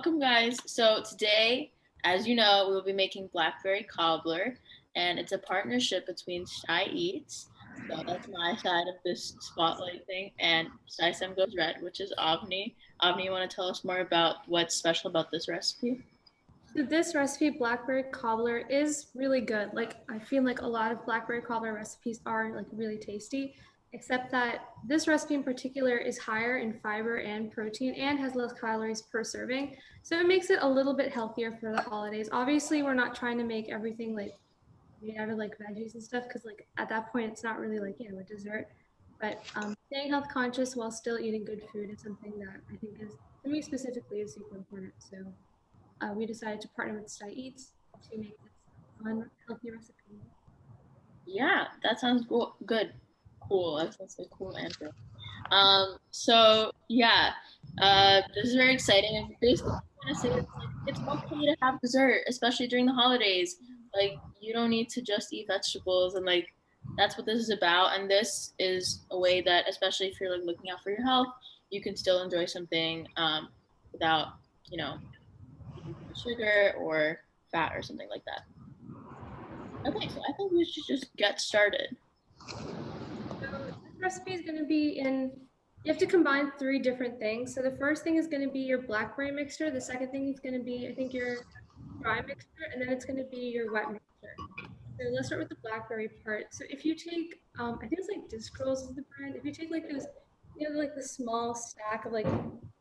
Welcome, guys. So today, as you know, we will be making Blackberry Cobbler, and it's a partnership between Stuy Eats, so that's my side of this spotlight thing, and Stuy STEM Goes Red, which is Avni. Avni, you want to tell us more about what's special about this recipe? So this recipe, Blackberry Cobbler, is really good. Like I feel like a lot of Blackberry Cobbler recipes are like really tasty, except that this recipe in particular is higher in fiber and protein and has less calories per serving. So it makes it a little bit healthier for the holidays. Obviously, we're not trying to make everything like made out of like veggies and stuff because like at that point it's not really like a dessert. But staying health conscious while still eating good food is something that I think is for me specifically is super important. So we decided to partner with Stuy Eats to make this fun, healthy recipe. Yeah, that sounds good. Cool. That sounds like a cool answer. So this is very exciting. And basically, I'm gonna say it's like it's okay to have dessert, especially during the holidays. Like you don't need to just eat vegetables, and like that's what this is about. And this is a way that, especially if you're like looking out for your health, you can still enjoy something without, you know, eating too much sugar or fat or something like that. Okay, so I think we should just get started. So this recipe is going to be you have to combine three different things. So the first thing is going to be your blackberry mixture. The second thing is going to be, I think, your dry mixture, and then it's going to be your wet mixture. So let's start with the blackberry part. So if you take, I think it's like Disc Rolls is the brand. If you take like those, like the small stack of like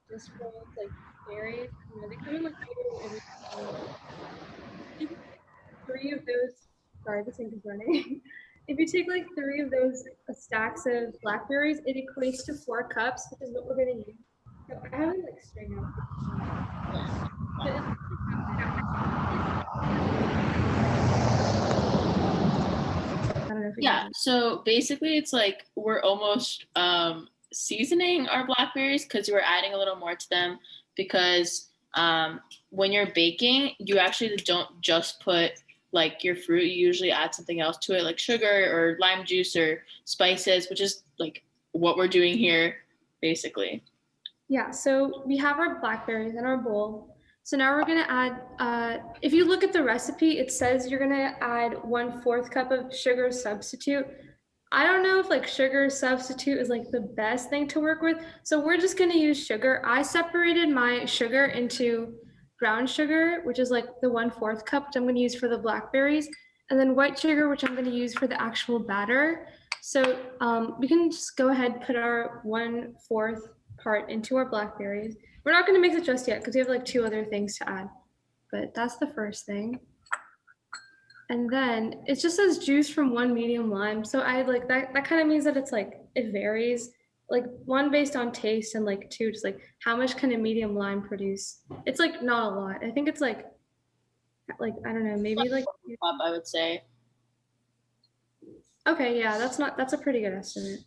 Disc Rolls, like berries, they come in like little three of those, sorry, the sink is running. If you take like three of those stacks of blackberries, it equates to 4 cups, which is what we're gonna use. So I haven't like strained out. I don't know if we can Yeah, do it. so basically it's like we're almost seasoning our blackberries because we're adding a little more to them because when you're baking, you actually don't just put like your fruit, you usually add something else to it like sugar or lime juice or spices, which is like what we're doing here basically. Yeah, so we have our blackberries in our bowl. So now we're gonna add, if you look at the recipe, it says you're gonna add 1/4 cup of sugar substitute. I don't know if like sugar substitute is like the best thing to work with. So we're just gonna use sugar. I separated my sugar into brown sugar, which is like the 1/4 cup, which I'm gonna use for the blackberries, and then white sugar, which I'm gonna use for the actual batter. So we can just go ahead, put our 1/4 part into our blackberries. We're not gonna mix it just yet because we have like two other things to add, but that's the first thing. And then it just says juice from one medium lime. So I like that kind of means that it's like it varies. Like one based on taste and like two just like how much can a medium lime produce? It's like not a lot. I think it's like I don't know, maybe like Up, I would say. okay, yeah, that's a pretty good estimate.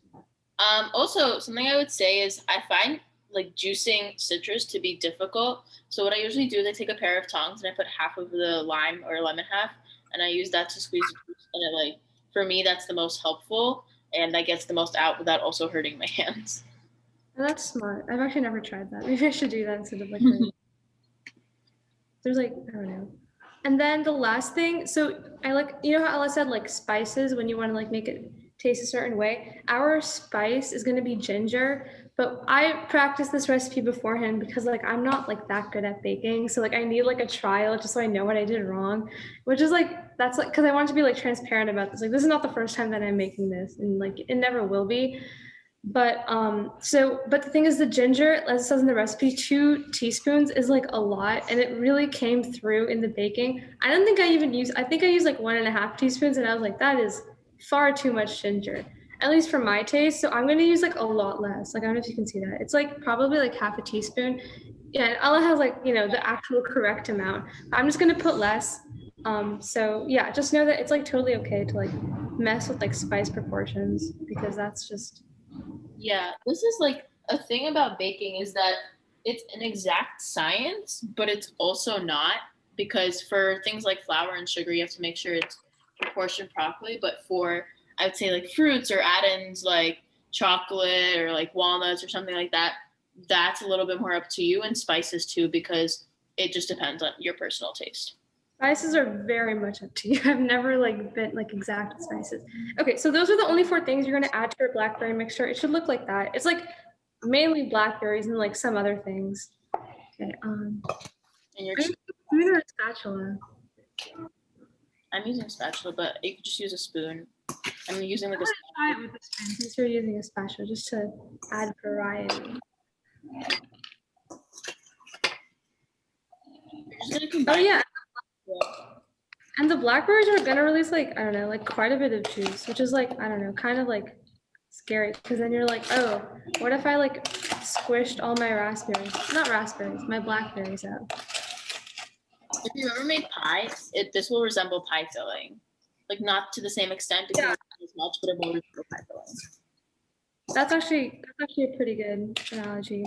Also, something I would say is I find like juicing citrus to be difficult. So what I usually do is I take a pair of tongs and I put half of the lime or lemon half, and I use that to squeeze the juice. And it like for me that's the most helpful, and that gets the most out without also hurting my hands. Oh, that's smart. I've actually never tried that. Maybe I should do that instead of like there's like I don't know. And then the last thing, so I like how Ella said like spices when you want to like make it taste a certain way. Our spice is gonna be ginger, but I practiced this recipe beforehand because like I'm not like that good at baking. So like I need like a trial just so I know what I did wrong. Which is like that's like because I want to be like transparent about this. Like this is not the first time that I'm making this and like it never will be. But the thing is the ginger, as it says in the recipe, 2 teaspoons is like a lot and it really came through in the baking. I don't think I think I used like 1.5 teaspoons and I was like, that is far too much ginger. At least for my taste. So I'm gonna use like a lot less. Like I don't know if you can see that. It's like probably like half a teaspoon. Yeah, and Ella has like, the actual correct amount. I'm just gonna put less. So yeah, just know that it's like totally okay to like mess with like spice proportions because that's just Yeah, this is like a thing about baking is that it's an exact science, but it's also not because for things like flour and sugar, you have to make sure it's proportioned properly. But for, I would say, like fruits or add-ins like chocolate or like walnuts or something like that, that's a little bit more up to you and spices too because it just depends on your personal taste. Spices are very much up to you. I've never like been like exact spices. Okay, so those are the only 4 things you're gonna add to your blackberry mixture. It should look like that. It's like mainly blackberries and like some other things. Okay, And you're I'm using a spatula. I'm using a spatula, but you could just use a spoon. I'm using like I'm gonna try it with a spoon since you're using a spatula just to add variety. You're just gonna combine. Oh yeah. And the blackberries are gonna release like, I don't know, like quite a bit of juice, which is like, I don't know, kind of like scary because then you're like, oh, what if I like squished all my raspberries? Not raspberries, my blackberries out. If you've ever made pie, this will resemble pie filling. Like not to the same extent because it's not as much, but it will resemble pie filling. That's actually a pretty good analogy.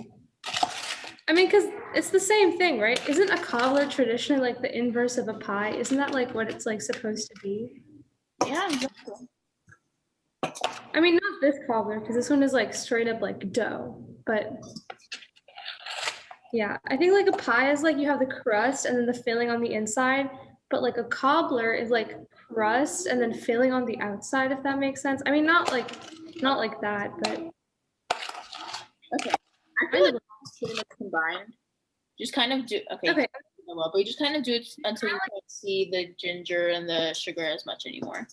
I mean, because it's the same thing, right? Isn't a cobbler traditionally like the inverse of a pie? Isn't that like what it's like supposed to be? Yeah, exactly. I mean, not this cobbler, because this one is like straight up like dough. But yeah, I think like a pie is like you have the crust and then the filling on the inside, but like a cobbler is like crust and then filling on the outside, if that makes sense. I mean, not like that, but okay. I feel like it's pretty much combined. Just kind of do okay. Well, but you just kind of do it until you can't see the ginger and the sugar as much anymore.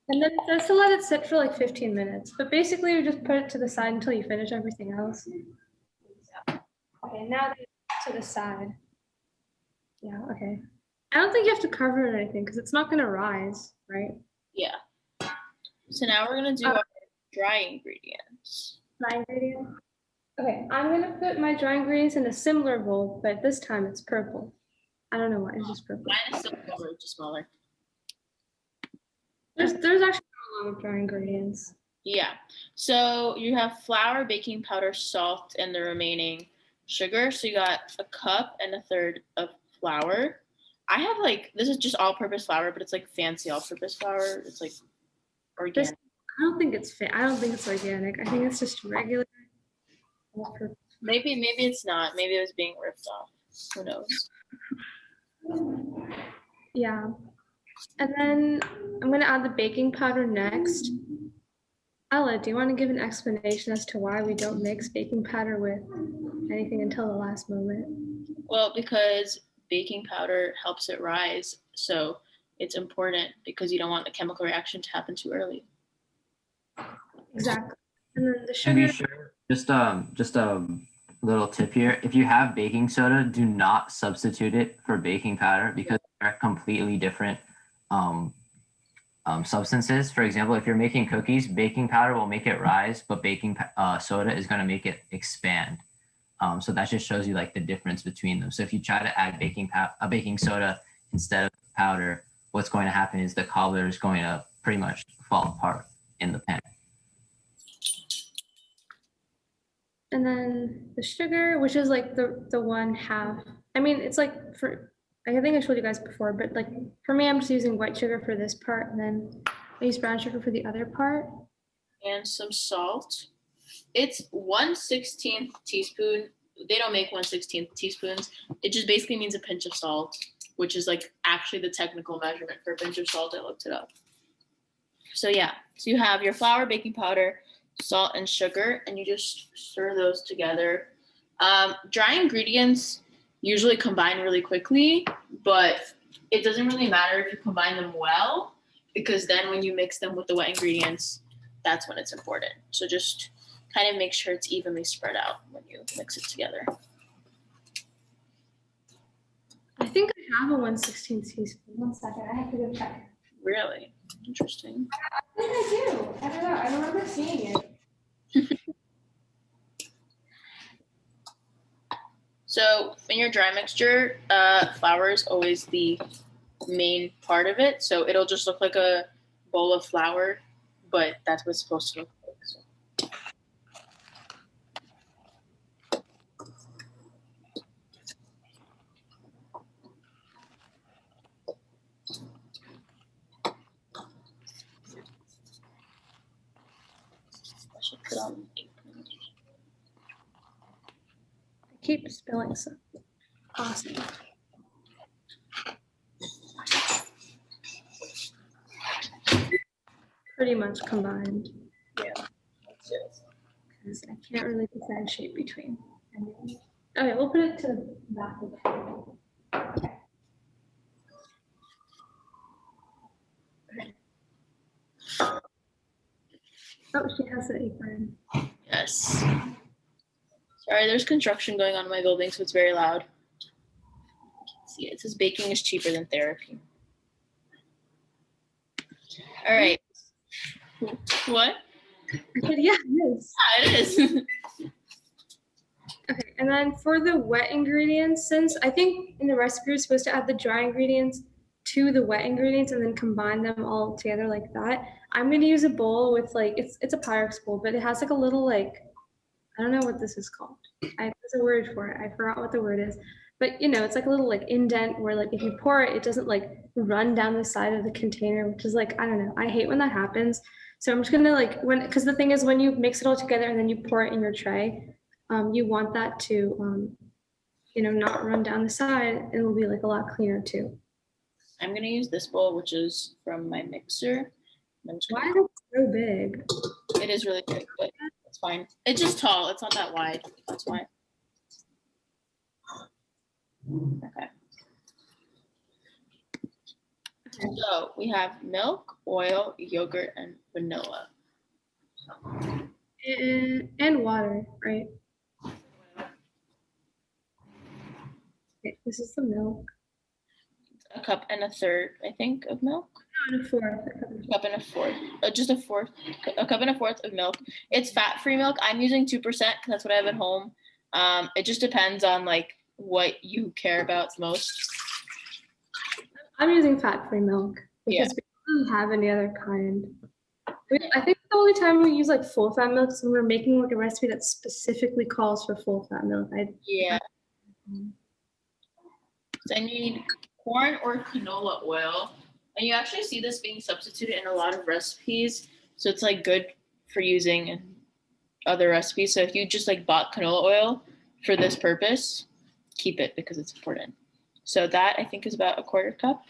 And then it says to let it sit for like 15 minutes, but basically you just put it to the side until you finish everything else. Okay, now to the side. Yeah, okay. I don't think you have to cover it or anything because it's not going to rise, right? Yeah. So now we're going to do our dry ingredients. Dry ingredients? Okay, I'm going to put my dry ingredients in a similar bowl, but this time it's purple. I don't know why, it's just purple. Mine is still smaller, just smaller. There's actually a lot of dry ingredients. Yeah. So you have flour, baking powder, salt, and the remaining sugar. So you got a cup and a third of flour. I have like, this is just all-purpose flour, but it's like fancy all-purpose flour. It's like organic. I don't think it's organic. I think it's just regular. Maybe it's not. Maybe it was being ripped off. Who knows? Yeah. And then I'm going to add the baking powder next. Ella, do you want to give an explanation as to why we don't mix baking powder with anything until the last moment? Well, because baking powder helps it rise. So it's important because you don't want the chemical reaction to happen too early. Exactly. And then the sugar. And be sure, just a little tip here. If you have baking soda, do not substitute it for baking powder because they're completely different substances. For example, if you're making cookies, baking powder will make it rise, but baking soda is going to make it expand. So that just shows you like the difference between them. So if you try to add baking soda instead of powder, what's going to happen is the cobbler is going to pretty much fall apart in the pan. And then the sugar, which is like the 1/2. I mean, it's like I think I showed you guys before, but like for me, I'm just using white sugar for this part, and then I use brown sugar for the other part. And some salt. It's 1/16 teaspoon. They don't make 1/16 teaspoons. It just basically means a pinch of salt, which is like actually the technical measurement for a pinch of salt. I looked it up. So yeah, so you have your flour, baking powder, salt, and sugar, and you just stir those together. Dry ingredients usually combine really quickly, but it doesn't really matter if you combine them well, because then when you mix them with the wet ingredients, that's when it's important. So just kind of make sure it's evenly spread out when you mix it together. I think I have a 1/16 teaspoon. 1 second, I have to go check. Really? Interesting. I think I do. I don't know. I remember seeing it. So in your dry mixture, flour is always the main part of it. So it'll just look like a bowl of flour, but that's what it's supposed to look like. So. I should put on I keep spilling some. Awesome. Pretty much combined. Yeah. Because I can't really differentiate between any. Okay, we'll put it to the back of the table. Okay. Oh, she has the apron. Yes. Sorry, there's construction going on in my building, so it's very loud. See, it says baking is cheaper than therapy. All right. What? I said, yeah, it is. Yeah, it is. Okay, and then for the wet ingredients, since I think in the recipe you're supposed to add the dry ingredients to the wet ingredients and then combine them all together like that, I'm gonna use a bowl with like it's a Pyrex bowl, but it has like a little like I don't know what this is called. There's a word for it. I forgot what the word is. But you know, it's like a little like indent where like if you pour it, it doesn't like run down the side of the container, which is like, I don't know. I hate when that happens. So I'm just gonna like because the thing is when you mix it all together and then you pour it in your tray, you want that to you know, not run down the side and it'll be like a lot cleaner too. I'm gonna use this bowl, which is from my mixer. Why is it so big? It is really big, but it's fine. It's just tall. It's not that wide. That's why. Okay. So we have milk, oil, yogurt, and vanilla. And water, right? Okay, this is the milk. A cup and a third, I think, of milk. No, and a fourth. A cup and a fourth. Just a fourth. A cup and a fourth of milk. It's fat-free milk. I'm using 2% because that's what I have at home. It just depends on like what you care about most. I'm using fat-free milk because we don't have any other kind. I think the only time we use like full fat milk is when we're making like a recipe that specifically calls for full fat milk. Yeah. So I need corn or canola oil. And you actually see this being substituted in a lot of recipes. So it's like good for using in other recipes. So if you just like bought canola oil for this purpose, keep it because it's important. So that I think is about a quarter cup.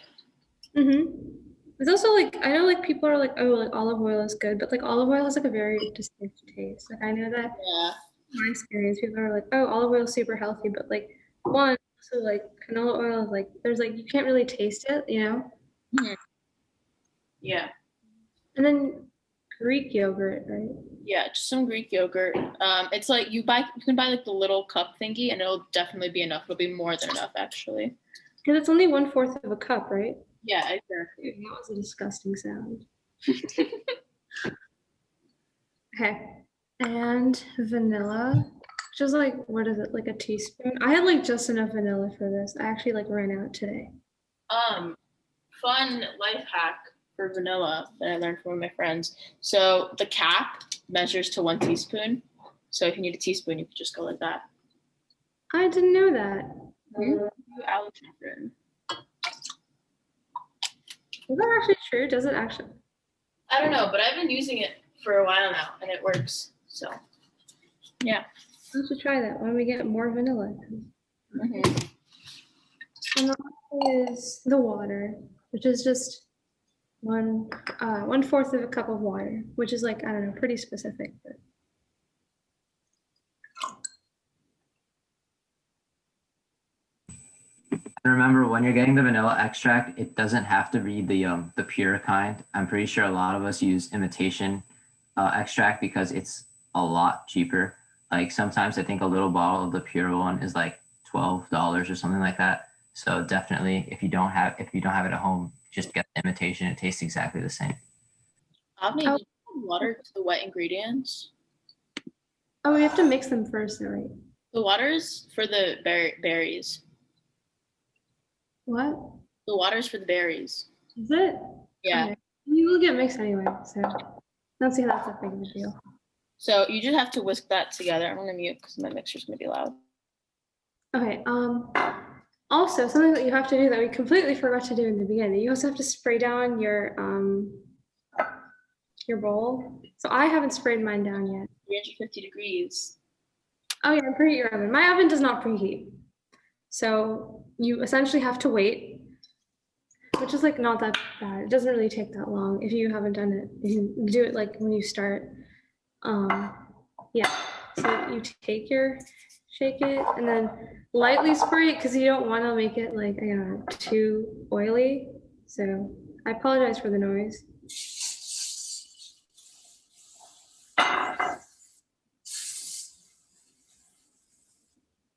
It's also like, I know like people are like, oh, like olive oil is good, but like olive oil has like a very distinct taste. Like I know that in my experience, people are like, oh, olive oil is super healthy, but like one, so like canola oil is like, there's like, you can't really taste it, you know? Yeah. And then Greek yogurt, right? Yeah, just some Greek yogurt. It's like you can buy like the little cup thingy and it'll definitely be enough. It'll be more than enough actually. Because it's only 1/4 of a cup, right? Yeah, exactly. That was a disgusting sound. Okay. And vanilla. Just like, what is it, like a teaspoon? I had like just enough vanilla for this. I actually like ran out today. Fun life hack for vanilla that I learned from one of my friends. So the cap measures to 1 teaspoon. So if you need a teaspoon, you could just go like that. I didn't know that. Is that actually true? Does it actually? I don't know, but I've been using it for a while now and it works. So yeah. I should try that when we get more vanilla. And that is the water, which is just 1/4 of a cup of water, which is like, I don't know, pretty specific. But. And remember, when you're getting the vanilla extract, it doesn't have to be the pure kind. I'm pretty sure a lot of us use imitation extract because it's a lot cheaper. Like sometimes I think a little bottle of the pure one is like $12 or something like that. So definitely, if you don't have it at home, just get the imitation. It tastes exactly the same. Avni, do you add water to the wet ingredients? Oh, we have to mix them first, right? The water is for the berries. What? The water's for the berries. Is it? Yeah. Okay. You will get mixed anyway, so I don't see that's a big of a deal. So you just have to whisk that together. I'm gonna mute because my mixer's gonna be loud. Okay. Also, something that you have to do that we completely forgot to do in the beginning. You also have to spray down your bowl. So I haven't sprayed mine down yet. 350 degrees. Oh yeah, preheat your oven. My oven does not preheat. So you essentially have to wait, which is like not that bad. It doesn't really take that long if you haven't done it. You do it like when you start. Yeah, so you take your, shake it, and then lightly spray it because you don't want to make it like, too oily. So I apologize for the noise.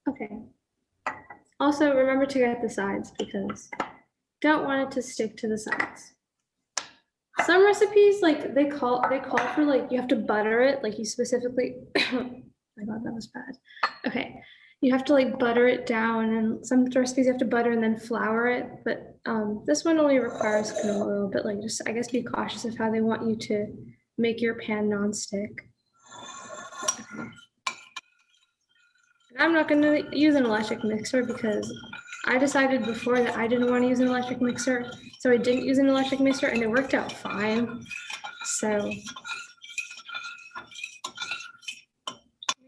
Okay. Also, remember to get the sides because don't want it to stick to the sides. Some recipes, like they call for like you have to butter it, like you specifically. My God, that was bad. Okay, you have to like butter it down, and some recipes you have to butter and then flour it. But this one only requires canola oil. But like, just I guess be cautious of how they want you to make your pan nonstick. Okay. I'm not going to use an electric mixer because I decided before that I didn't want to use an electric mixer, so I didn't use an electric mixer, and it worked out fine. So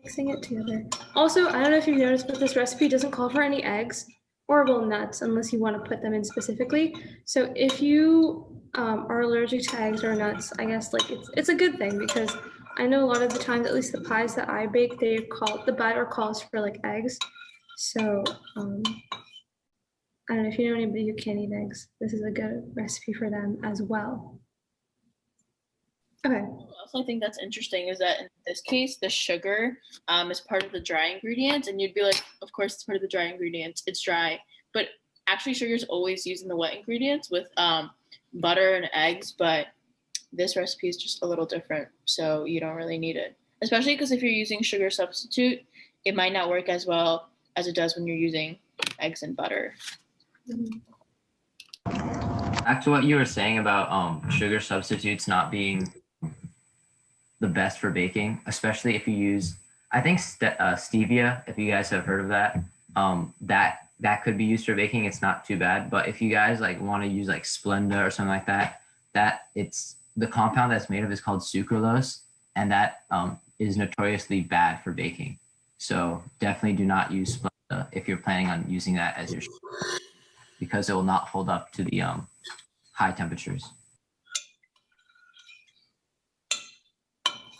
mixing it together. Also, I don't know if you've noticed, but this recipe doesn't call for any eggs or well nuts unless you want to put them in specifically. So if you are allergic to eggs or nuts, I guess like it's a good thing because I know a lot of the times, at least the pies that I bake, the batter calls for like eggs. So I don't know if you know anybody who can't eat eggs. This is a good recipe for them as well. Okay. Also, I think that's interesting is that in this case, the sugar is part of the dry ingredients, and you'd be like, of course, it's part of the dry ingredients. It's dry, but actually, sugar is always used in the wet ingredients with butter and eggs. But this recipe is just a little different, so you don't really need it. Especially because if you're using sugar substitute, it might not work as well as it does when you're using eggs and butter. Back to what you were saying about sugar substitutes not being the best for baking, especially if you use, I think stevia, if you guys have heard of that, that could be used for baking. It's not too bad, but if you guys like want to use like Splenda or something like that, it's the compound that's made of is called sucralose, and that is notoriously bad for baking. So definitely do not use Splenda if you're planning on using that as your sugar, because it will not hold up to the high temperatures.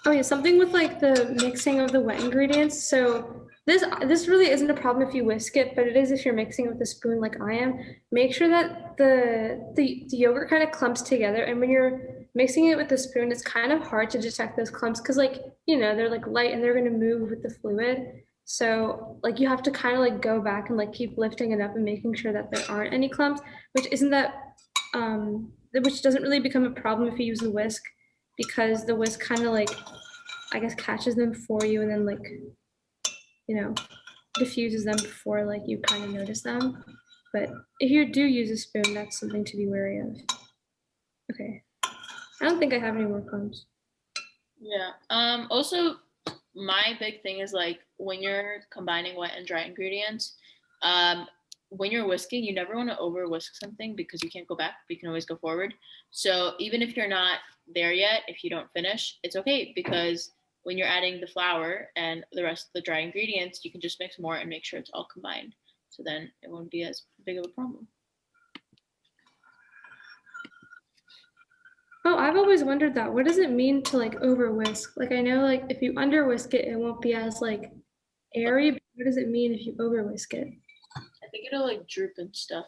Oh yeah, something with like the mixing of the wet ingredients. So this really isn't a problem if you whisk it, but it is if you're mixing it with a spoon like I am. Make sure that the yogurt kind of clumps together, and when you're mixing it with the spoon, it's kind of hard to detect those clumps because like they're like light and they're going to move with the fluid. So like you have to kind of like go back and like keep lifting it up and making sure that there aren't any clumps, which doesn't really become a problem if you use a whisk, because the whisk kind of like, I guess, catches them for you and then like, diffuses them before like you kind of notice them. But if you do use a spoon, that's something to be wary of. Okay. I don't think I have any more clumps. Yeah. Also, my big thing is like when you're combining wet and dry ingredients, when you're whisking, you never want to over whisk something because you can't go back, but you can always go forward. So even if you're not there yet, if you don't finish, it's okay, because when you're adding the flour and the rest of the dry ingredients, you can just mix more and make sure it's all combined. So then it won't be as big of a problem. Oh, I've always wondered that. What does it mean to like over whisk? Like I know like if you under whisk it, it won't be as like airy, but what does it mean if you over whisk it? I think it'll like droop and stuff.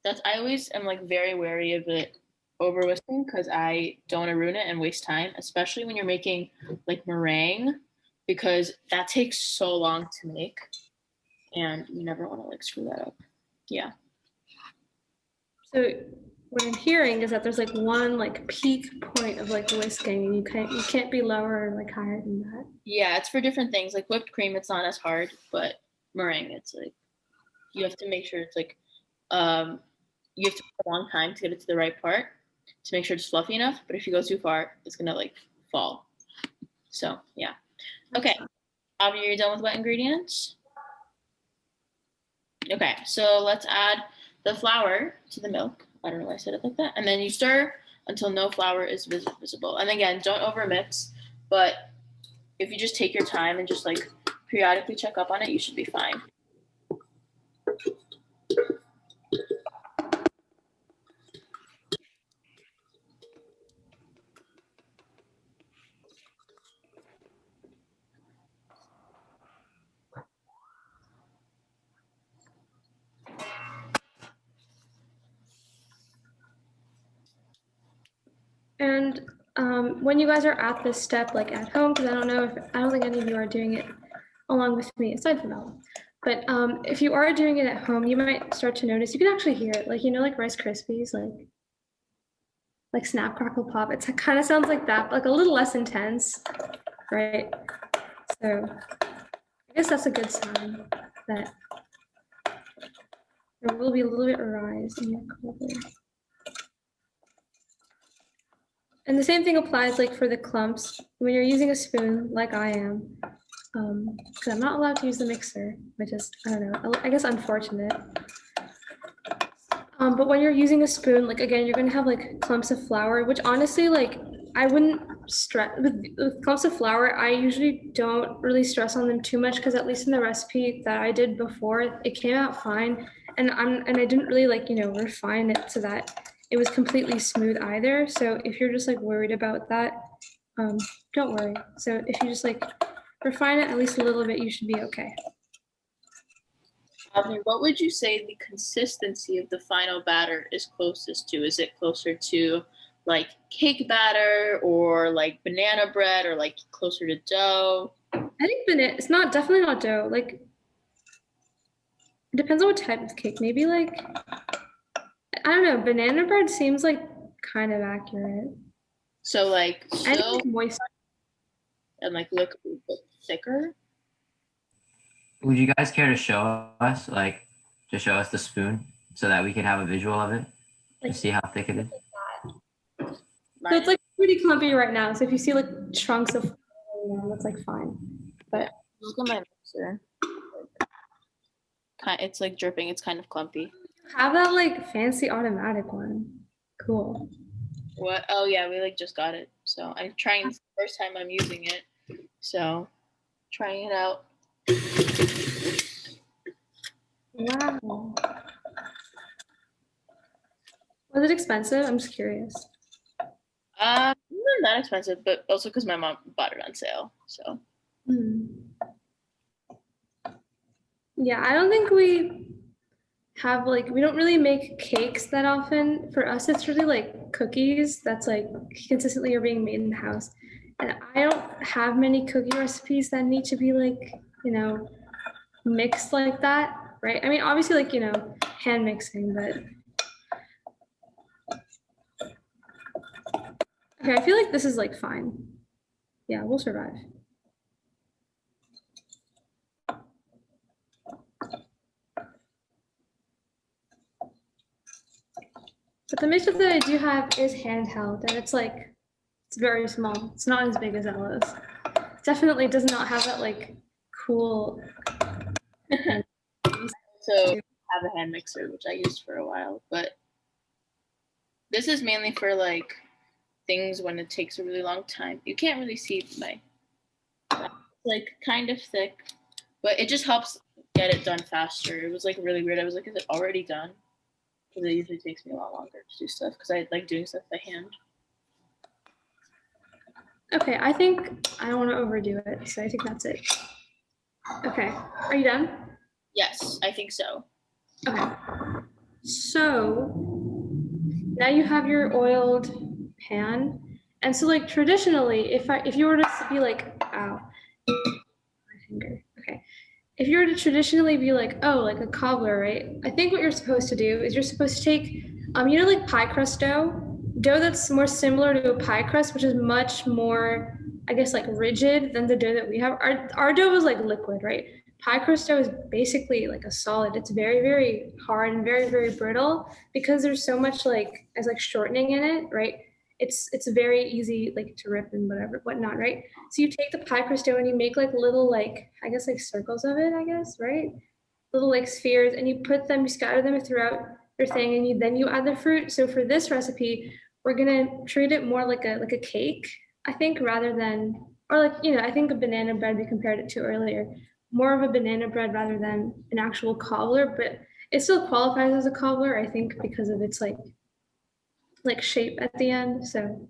I always am like very wary of it over whisking because I don't want to ruin it and waste time, especially when you're making like meringue, because that takes so long to make and you never want to like screw that up. Yeah. So what I'm hearing is that there's like one like peak point of like whisking, and you can't be lower or like higher than that. Yeah, it's for different things. Like whipped cream, it's not as hard, but meringue, it's like you have to make sure it's like you have to put a long time to get it to the right part to make sure it's fluffy enough. But if you go too far, it's gonna like fall. So yeah. Okay. Avni, you're done with wet ingredients? Okay, so let's add the flour to the milk. I don't know why I said it like that. And then you stir until no flour is visible. And again, don't overmix, but if you just take your time and just like periodically check up on it, you should be fine. And when you guys are at this step, like at home, because I don't think any of you are doing it along with me, aside from Ella. But if you are doing it at home, you might start to notice, you can actually hear it, like, like Rice Krispies, like Snap, Crackle, Pop. It kind of sounds like that, but like a little less intense, right? So I guess that's a good sign that there will be a little bit of rise in your cobbler. And the same thing applies like for the clumps. When you're using a spoon, like I am, because I'm not allowed to use the mixer, which is, I don't know, I guess unfortunate. But when you're using a spoon, like again, you're gonna have like clumps of flour, which honestly, like I wouldn't stress with clumps of flour. I usually don't really stress on them too much because at least in the recipe that I did before, it came out fine, and I didn't really refine it so that it was completely smooth either. So if you're just like worried about that, don't worry. So if you just like refine it at least a little bit, you should be okay. Avni, what would you say the consistency of the final batter is closest to? Is it closer to like cake batter or like banana bread or like closer to dough? I think it's definitely not dough. Like it depends on what type of cake. Maybe like, I don't know, banana bread seems like kind of accurate. So like I think moist and like look a bit thicker. Would you guys care to show us, the spoon so that we can have a visual of it to see how thick it is? So it's like pretty clumpy right now. So if you see like chunks of, that's like fine. But look at my mixer. It's like dripping. It's kind of clumpy. Have that like fancy automatic one. Cool. What? Oh yeah, we like just got it. So I'm trying. It's the first time I'm using it. So trying it out. Wow. Was it expensive? I'm just curious. Not that expensive, but also because my mom bought it on sale. So. Yeah, I don't think we have we don't really make cakes that often. For us, it's really like cookies that's like consistently are being made in the house. And I don't have many cookie recipes that need to be like, mixed like that, right? I mean, obviously hand mixing, but. Okay, I feel like this is like fine. Yeah, we'll survive. But the mixture that I do have is handheld, and it's very small. It's not as big as Ella's. Definitely does not have that like cool. So I have a hand mixer, which I used for a while, but this is mainly for like things when it takes a really long time. You can't really see my like kind of thick, but it just helps get it done faster. It was like really weird. I was like, is it already done? Because it usually takes me a lot longer to do stuff because I like doing stuff by hand. Okay, I think I don't want to overdo it, so I think that's it. Okay, are you done? Yes, I think so. Okay, so now you have your oiled pan, and so like traditionally, if you were to be like, ow, my finger. Okay, if you were to traditionally be like, oh, like a cobbler, right? I think what you're supposed to do is you're supposed to take, like pie crust dough that's more similar to a pie crust, which is much more, I guess, like rigid than the dough that we have. Our dough is like liquid, right? Pie crust dough is basically like a solid. It's very, very hard and very, very brittle because there's so much as shortening in it, right? It's very easy to rip and whatnot, right? So you take the pie crust dough and you make little I guess circles of it, I guess, right? Little spheres, and you scatter them throughout your thing, and then you add the fruit. So for this recipe, we're gonna treat it more like a cake, I think, rather than, or I think a banana bread we compared it to earlier, more of a banana bread rather than an actual cobbler. But It still qualifies as a cobbler, I think, because of its like shape at the end. So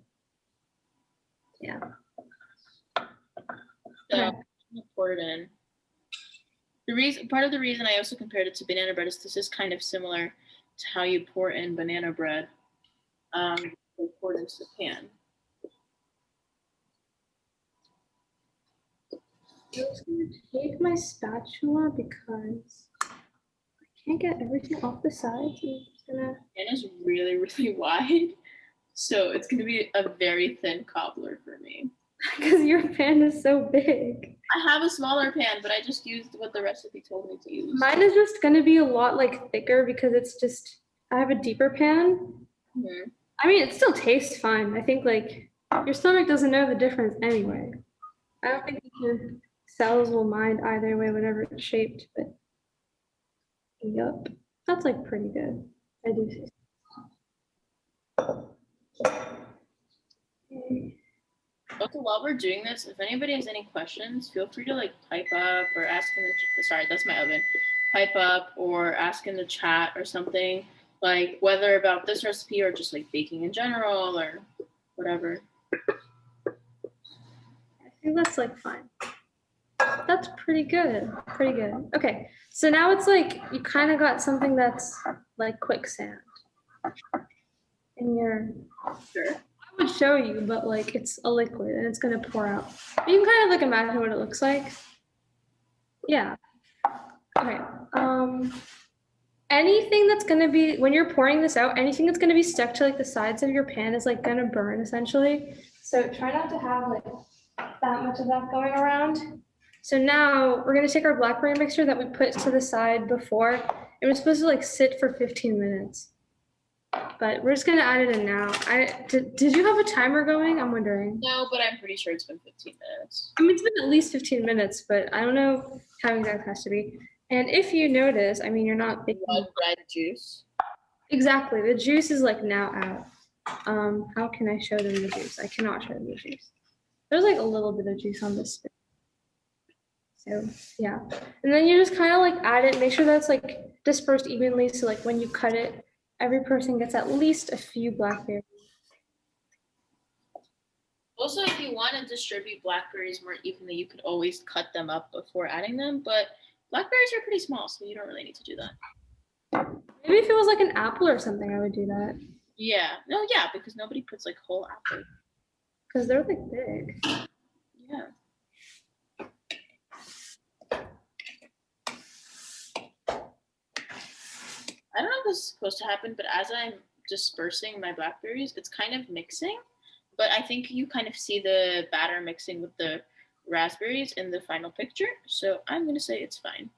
yeah. So Okay. I'm gonna pour it in. Part of the reason I also compared it to banana bread is this is kind of similar to how you pour in banana bread. Pour it into the pan. I'm just gonna take my spatula because I can't get everything off the sides. I'm just gonna. Pan is really, really wide, so it's gonna be a very thin cobbler for me. Because your pan is so big. I have a smaller pan, but I just used what the recipe told me to use. Mine is just gonna be a lot like thicker because it's just I have a deeper pan. Mm-hmm. I mean, it still tastes fine. I think like your stomach doesn't know the difference anyway. I don't think your cells will mind either way, whatever it's shaped. But yup, that's like pretty good. I do see. Okay. Okay, while we're doing this, if anybody has any questions, feel free to like pipe up or ask in the sorry, that's my oven. Pipe up or ask in the chat or something, like whether about this recipe or just like baking in general or whatever. I think that's like fine. That's pretty good. Pretty good. Okay, so now it's like you kind of got something that's like quicksand in your. Sure. I would show you, but like it's a liquid and it's gonna pour out. But you can kind of like imagine what it looks like. Yeah. Okay. Anything that's gonna be when you're pouring this out, anything that's gonna be stuck to like the sides of your pan is like gonna burn essentially. So try not to have like that much of that going around. So now we're gonna take our blackberry mixture that we put to the side before, and we're supposed to like sit for 15 minutes. But we're just gonna add it in now. Did you have a timer going? I'm wondering. No, but I'm pretty sure it's been 15 minutes. I mean, it's been at least 15 minutes, but I don't know how exact it has to be. And if you notice, I mean, you're not baking. Blood red juice. Exactly. The juice is like now out. How can I show them the juice? I cannot show them the juice. There's like a little bit of juice on this spoon. So yeah. And then you just kind of like add it, make sure that's like dispersed evenly. So like when you cut it, every person gets at least a few blackberries. Also, if you want to distribute blackberries more evenly, you could always cut them up before adding them, but blackberries are pretty small, so you don't really need to do that. Maybe if it was like an apple or something, I would do that. Yeah. No, yeah, because nobody puts like whole apples. Because they're like big. Yeah. I don't know if this is supposed to happen, but as I'm dispersing my blackberries, it's kind of mixing. But I think you kind of see the batter mixing with the raspberries in the final picture. So I'm going to say it's fine.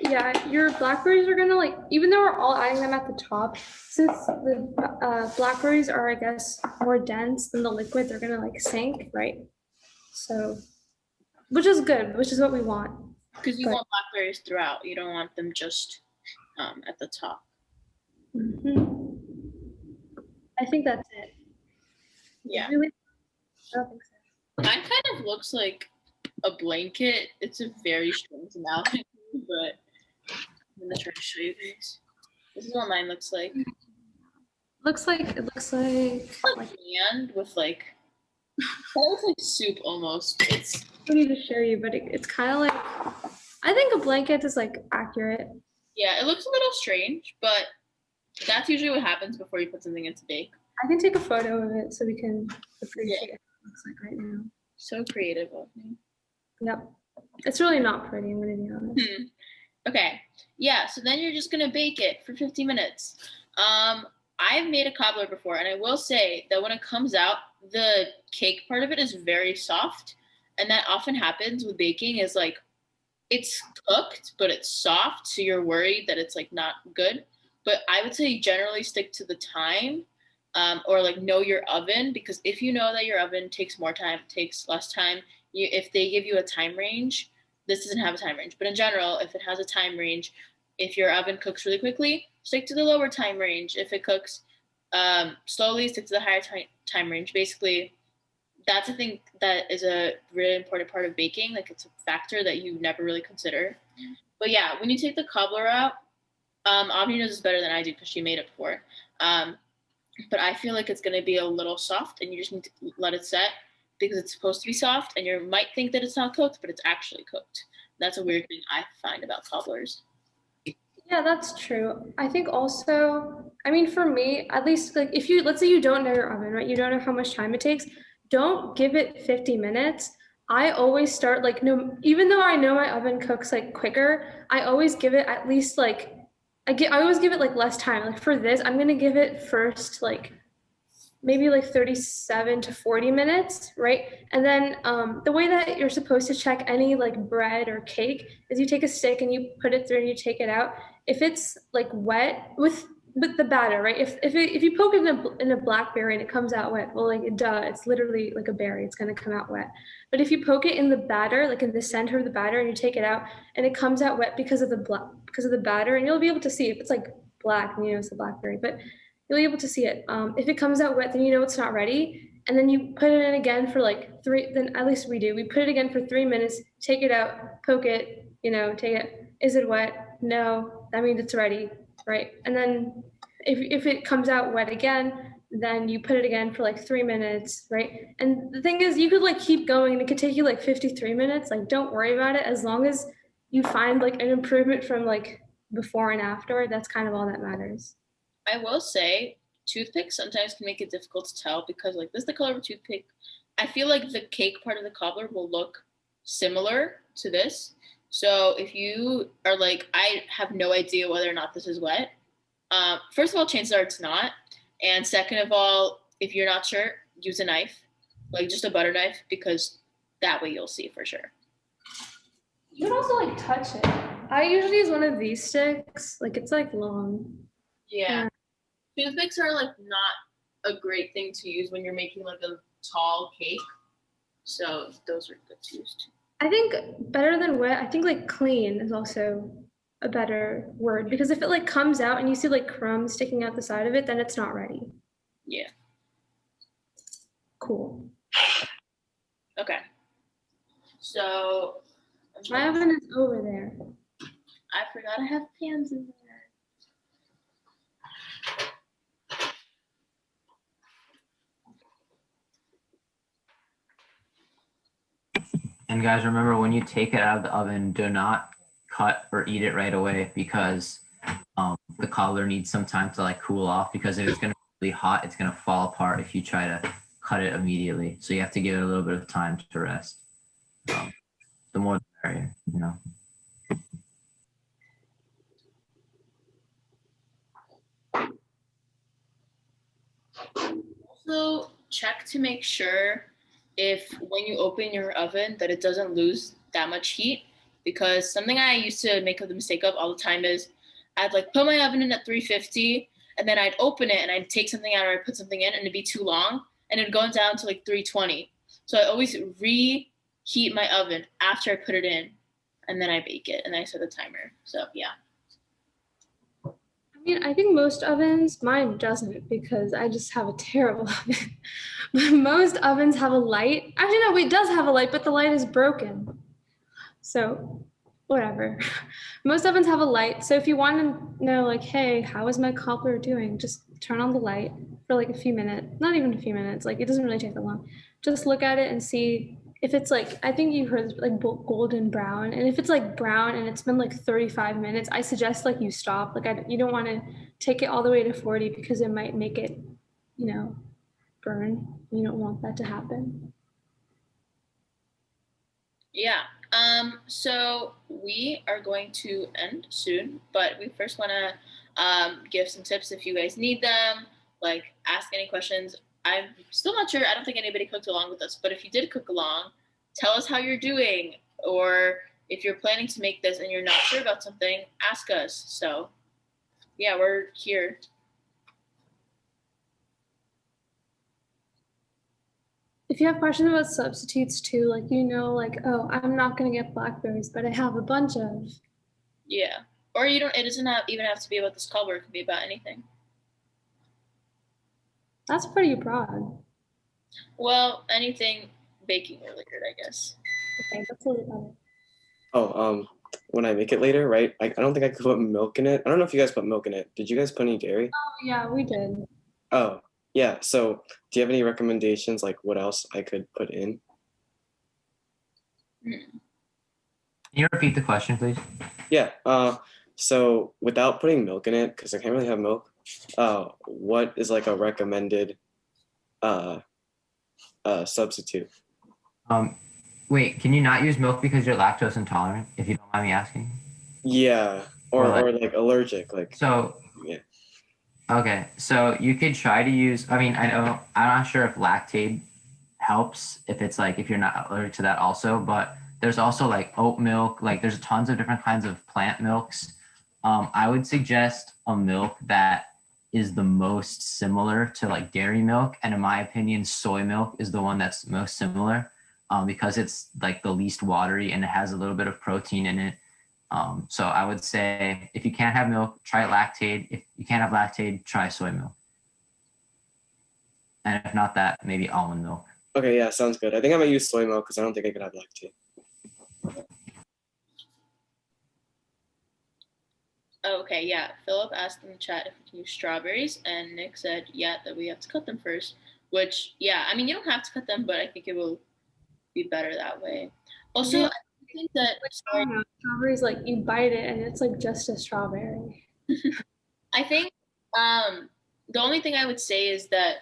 Yeah, your blackberries are gonna like, even though we're all adding them at the top, since the blackberries are, I guess, more dense than the liquid, they're gonna like sink, right? So, which is good, which is what we want. Because you want blackberries throughout. You don't want them just at the top. Mm-hmm. I think that's it. Yeah. Really? I don't think so. Mine kind of looks like a blanket. It's a very strange analogy, but I'm gonna try to show you guys. This is what mine looks like. It looks like hand with like that looks like soup almost. It's I need to show you, but it's kind of like, I think a blanket is like accurate. Yeah, it looks a little strange, but that's usually what happens before you put something into bake. I can take a photo of it so we can appreciate what it looks like right now. So creative of me. Yep. It's really not pretty, I'm gonna be honest. Okay. Yeah, so then you're just gonna bake it for 50 minutes. I've made a cobbler before, and I will say that when it comes out, the cake part of it is very soft. And that often happens with baking is like it's cooked, but it's soft, so you're worried that it's like not good. But I would say generally stick to the time, or like know your oven, because if you know that your oven takes more time, takes less time, if they give you a time range, this doesn't have a time range, but in general, if it has a time range, if your oven cooks really quickly, stick to the lower time range. If it cooks slowly, stick to the higher time range. Basically, that's a thing that is a really important part of baking. Like it's a factor that you never really consider. But yeah, when you take the cobbler out, Avni knows this better than I do because she made it before. Um, but I feel like it's going to be a little soft, and you just need to let it set because it's supposed to be soft, and you might think that it's not cooked, but it's actually cooked. That's a weird thing I find about cobblers. Yeah, that's true. I think also, I mean, for me, at least, like, if you, let's say you don't know your oven, right? You don't know how much time it takes. Don't give it 50 minutes. I always start like, no, even though I know my oven cooks like quicker, I always give it at least like, I always give it like less time. Like for this, I'm gonna give it first like maybe like 37 to 40 minutes, right? And then the way that you're supposed to check any like bread or cake is you take a stick and you put it through and you take it out. If it's like wet with the batter, right? If you poke it in a blackberry and it comes out wet, well, like duh, it's literally like a berry. It's gonna come out wet. But if you poke it in the batter, like in the center of the batter, and you take it out and it comes out wet because of the batter, and you'll be able to see if it's like black, you know, it's a blackberry. But you'll be able to see it. If it comes out wet, then you know it's not ready. And then you put it in again for like three, then at least we do. We put it again for 3 minutes, take it out, poke it, you know, take it. Is it wet? No, that means it's ready, right? And then if it comes out wet again, then you put it again for like 3 minutes, right? And the thing is, you could like keep going and it could take you like 53 minutes. Like, don't worry about it. As long as you find like an improvement from like before and after, that's kind of all that matters. I will say, toothpicks sometimes can make it difficult to tell because, like, this is the color of a toothpick. I feel like the cake part of the cobbler will look similar to this. So if you are like, I have no idea whether or not this is wet, first of all, chances are it's not. And second of all, if you're not sure, use a knife, like just a butter knife, because that way you'll see for sure. You can also like touch it. I usually use one of these sticks. Like it's like long. Yeah. Toothpicks are like not a great thing to use when you're making like a tall cake. So those are good to use too. I think better than wet, I think like clean is also a better word because if it like comes out and you see like crumbs sticking out the side of it, then it's not ready. Yeah. Cool. Okay. So my oven is over there. I forgot I have pans in there. And guys, remember when you take it out of the oven, do not cut or eat it right away because the cobbler needs some time to like cool off because if it's going to be really hot, it's going to fall apart if you try to cut it immediately. So you have to give it a little bit of time to rest. The more the merrier, you know. Also, check to make sure if when you open your oven that it doesn't lose that much heat because something I used to make the mistake of all the time is I'd like put my oven in at 350 and then I'd open it and I'd take something out or I'd put something in and it'd be too long and it'd go down to like 320. So I always reheat my oven after I put it in and then I bake it and I set the timer. So yeah. I mean, I think most ovens, mine doesn't because I just have a terrible oven. But most ovens have a light. Actually, no, it does have a light, but the light is broken. So, whatever. Most ovens have a light. So if you want to know, like, hey, how is my cobbler doing? Just turn on the light for like a few minutes. Not even a few minutes. Like, it doesn't really take that long. Just look at it and see if it's like, I think you've heard like golden brown, and if it's like brown and it's been like 35 minutes, I suggest like you stop. Like you don't want to take it all the way to 40 because it might make it, you know, burn. You don't want that to happen. Yeah. So we are going to end soon, but we first want to give some tips if you guys need them, like ask any questions. I'm still not sure. I don't think anybody cooked along with us, but if you did cook along, tell us how you're doing. Or if you're planning to make this and you're not sure about something, ask us. So, yeah, we're here. If you have questions about substitutes too, like, you know, like, oh, I'm not going to get blackberries, but I have a bunch of. Yeah. Or you don't, it doesn't even have to be about this cobbler. It can be about anything. That's pretty broad. Well, anything baking related, I guess. Okay, that's a little better. Oh, when I make it later, right? I don't think I could put milk in it. I don't know if you guys put milk in it. Did you guys put any dairy? Oh, yeah, we did. Oh, yeah. So, do you have any recommendations, like what else I could put in? Hmm. Can you repeat the question, please? Yeah. So without putting milk in it, because I can't really have milk, what is like a recommended uh substitute? Wait, can you not use milk because you're lactose intolerant, if you don't mind me asking? Yeah, Or like, or like allergic, like so, yeah. okay, so you could try to use, I mean, I know, I'm not sure if lactate helps if it's like, if you're not allergic to that also, but there's also like oat milk, like there's tons of different kinds of plant milks. I would suggest a milk that is the most similar to like dairy milk. And in my opinion, soy milk is the one that's most similar because it's like the least watery and it has a little bit of protein in it. So I would say if you can't have milk, try lactate. If you can't have lactate, try soy milk. And if not that, maybe almond milk. Okay, yeah, sounds good. I think I might use soy milk because I don't think I could have lactate. Okay, yeah. Philip asked in the chat if we can use strawberries, and Nick said, yeah, that we have to cut them first. Which, yeah, I mean, you don't have to cut them, but I think it will be better that way. Also, Yeah. I think that, I don't know, strawberries, like you bite it and it's like just a strawberry. I think the only thing I would say is that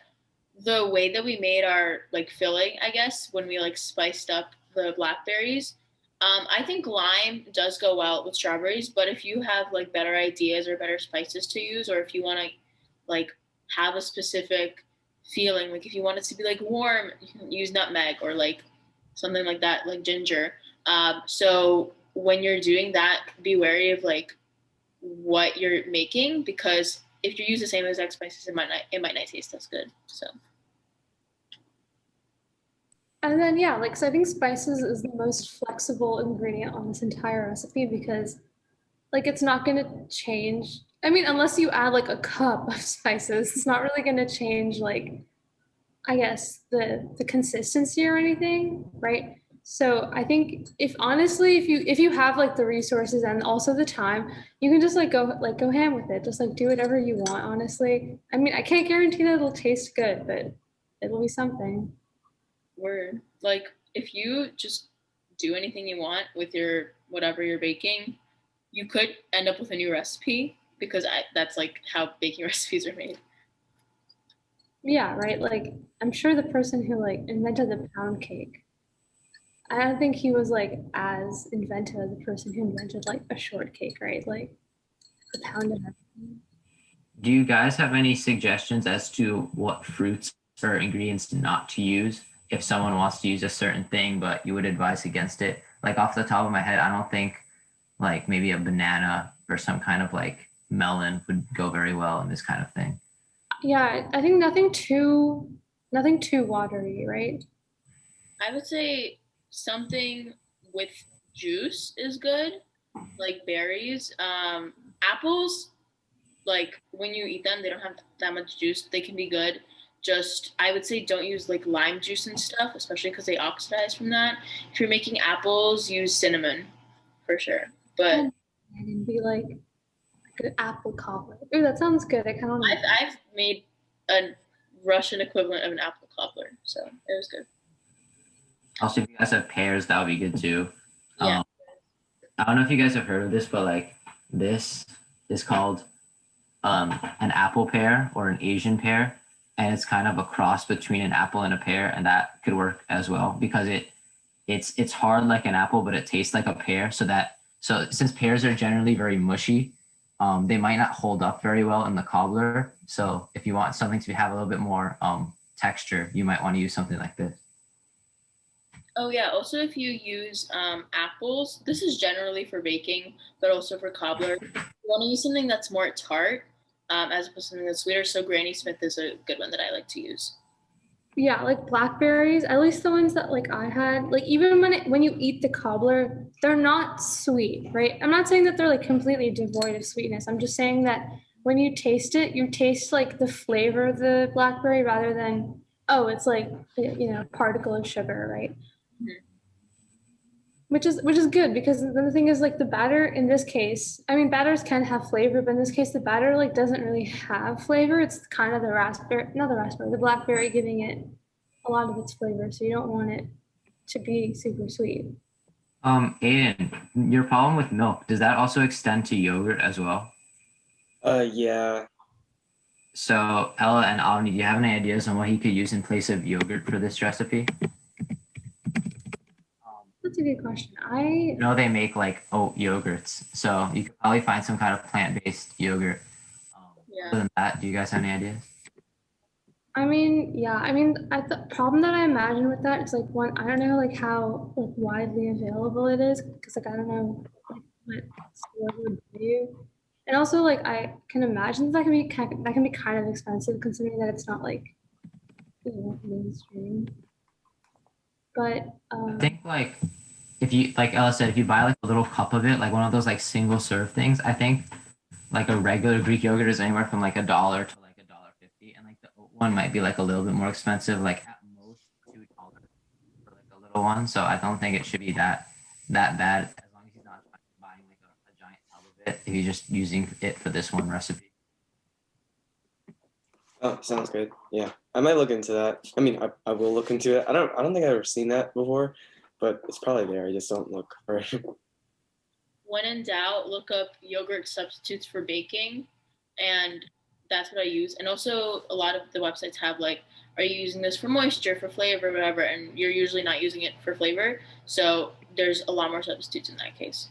the way that we made our like filling, I guess, when we like spiced up the blackberries, I think lime does go well with strawberries. But if you have like better ideas or better spices to use, or if you want to like have a specific feeling, like if you want it to be like warm, you can use nutmeg or like something like that, like ginger. So when you're doing that, be wary of like what you're making because if you use the same exact spices, it might not taste as good. So And then yeah, like so I think spices is the most flexible ingredient on this entire recipe because like it's not gonna change. I mean, unless you add like a cup of spices, it's not really gonna change like I guess the consistency or anything, right? So I think if honestly, if you have like the resources and also the time, you can just like go ham with it. Just like do whatever you want, honestly. I mean, I can't guarantee that it'll taste good, but it'll be something. we're like if you just do anything you want with your whatever you're baking, you could end up with a new recipe because that's like how baking recipes are made. Yeah, right. Like I'm sure the person who like invented the pound cake, I don't think he was like as inventive as the person who invented like a shortcake, right? Like the pound of everything. Do you guys have any suggestions as to what fruits or ingredients not to use if someone wants to use a certain thing, but you would advise against it? Like off the top of my head, I don't think like maybe a banana or some kind of like melon would go very well in this kind of thing. Yeah, I think nothing too watery, right? I would say something with juice is good, like berries. Apples, like when you eat them, they don't have that much juice. They can be good. Just I would say don't use like lime juice and stuff, especially because they oxidize from that. If you're making apples, use cinnamon for sure. But And be like an apple cobbler. Ooh, that sounds good. I kind of want I've made a Russian equivalent of an apple cobbler, so it was good. Also, if you guys have pears, that would be good too. Yeah. I don't know if you guys have heard of this, but like this is called an apple pear or an Asian pear, and it's kind of a cross between an apple and a pear, and that could work as well because it's hard like an apple, but it tastes like a pear. So since pears are generally very mushy, they might not hold up very well in the cobbler. So if you want something to have a little bit more texture, you might want to use something like this. Oh yeah. Also, if you use apples, this is generally for baking, but also for cobbler. You want to use something that's more tart, as opposed to something that's sweeter. So Granny Smith is a good one that I like to use. yeah, like blackberries, at least the ones that like I had, like even when you eat the cobbler, they're not sweet, right? I'm not saying that they're like completely devoid of sweetness. I'm just saying that when you taste it, you taste like the flavor of the blackberry rather than oh, it's like, particle of sugar, right? Mhm. Which is good, because then the thing is, like, the batter in this case, I mean, batters can have flavor, but in this case the batter like doesn't really have flavor. It's kind of the blackberry giving it a lot of its flavor, so you don't want it to be super sweet. Aiden, your problem with milk, does that also extend to yogurt as well? Yeah. So Ella and Avni, do you have any ideas on what he could use in place of yogurt for this recipe? That's a good question. You know they make like oat yogurts, so you could probably find some kind of plant-based yogurt. Other than that, do you guys have any ideas? I mean, yeah, the problem that I imagine with that is, like, one, I don't know, like, how, like, widely available it is, because, like, I don't know, like, what store would do. And also, like, I can imagine that can be kind of expensive, considering that it's not, like, mainstream. But I think like if you like Ella said, if you buy like a little cup of it, like one of those like single serve things, I think like a regular Greek yogurt is anywhere from like $1 to like $1.50, and like the oat one might be like a little bit more expensive, like at most $2 for like a little one. So I don't think it should be that bad, as long as he's not buying like a giant tub of it. If he's just using it for this one recipe. Oh, sounds good. Yeah, I might look into that. I mean, I will look into it. I don't think I've ever seen that before, but it's probably there. I just don't look for it. When in doubt, look up yogurt substitutes for baking, and that's what I use. And also, a lot of the websites have like, are you using this for moisture, for flavor, whatever? And you're usually not using it for flavor, so there's a lot more substitutes in that case.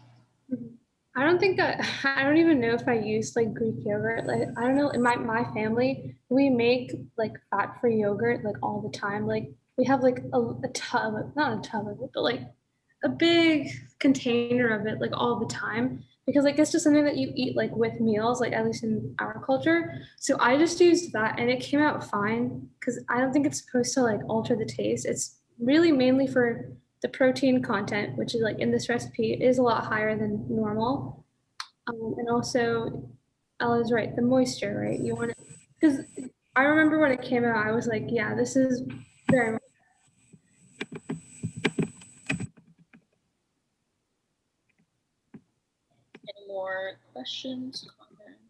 I don't think that I don't even know if I used like Greek yogurt. Like, I don't know. In my family, we make like fat-free yogurt like all the time. Like, we have like a tub, not a tub of it, but like a big container of it like all the time, because like it's just something that you eat like with meals, like at least in our culture. So I just used that and it came out fine, because I don't think it's supposed to like alter the taste. It's really mainly for the protein content, which is like in this recipe is a lot higher than normal. And also, Ella's right, the moisture, right? You want it, because I remember when it came out, I was like, yeah, this is very much. Any more questions, comments?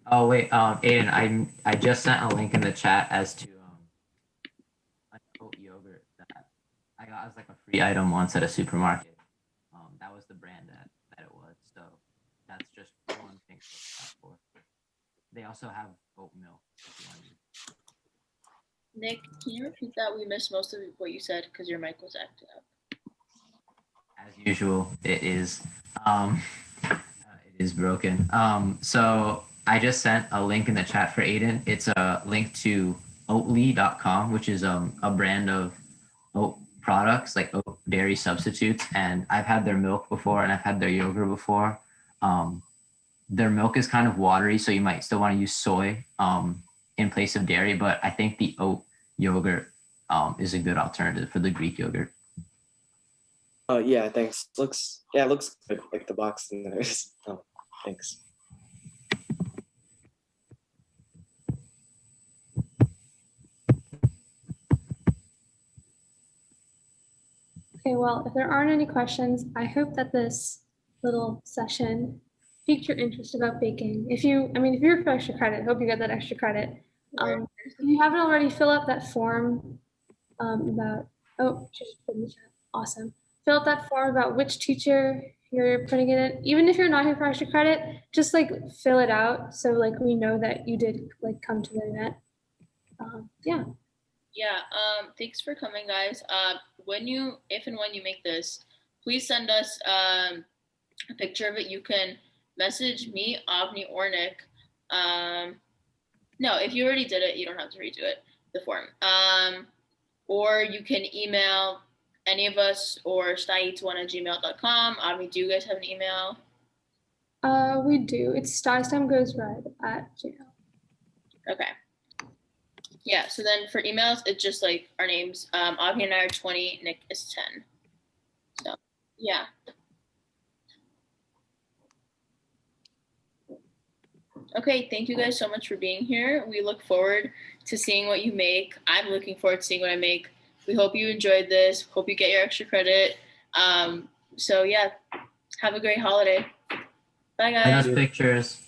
Oh wait, Aiden, I just sent a link in the chat as to an oat yogurt that I got as like a free item once at a supermarket. That was the brand that it was. So that's just one thing to look out for. They also have oat milk if you want to use. Nick, can you repeat that? We missed most of what you said because your mic was acting up. As usual, it is. It is broken. So I just sent a link in the chat for Aiden. It's a link to oatly.com, which is a brand of oat products, like oat dairy substitutes. And I've had their milk before and I've had their yogurt before. Their milk is kind of watery, so you might still want to use soy in place of dairy, but I think the oat yogurt is a good alternative for the Greek yogurt. Oh yeah, thanks. It looks good, like the box in there. Oh, thanks. Okay, well, if there aren't any questions, I hope that this little session piqued your interest about baking. If you're here for extra credit, I hope you get that extra credit. If you haven't already, fill out that form about, oh, just put in the chat. Awesome. Fill out that form about which teacher you're putting it in. Even if you're not here for extra credit, just like fill it out so like we know that you did like come to the event. Yeah. Yeah, thanks for coming, guys. If and when you make this, please send us a picture of it. You can message me, Avni, or Nick. No, if you already did it, you don't have to redo it, the form. Or you can email any of us or stuy1@gmail.com. Avni, do you guys have an email? We do. It's Stuy STEM Goes Red at Gmail. Okay. Yeah, so then for emails, it's just like our names. Avni and I are 20, Nick is 10. So, yeah. Okay, thank you guys so much for being here. We look forward to seeing what you make. I'm looking forward to seeing what I make. We hope you enjoyed this. Hope you get your extra credit. So yeah, have a great holiday. Bye, Send guys. us pictures.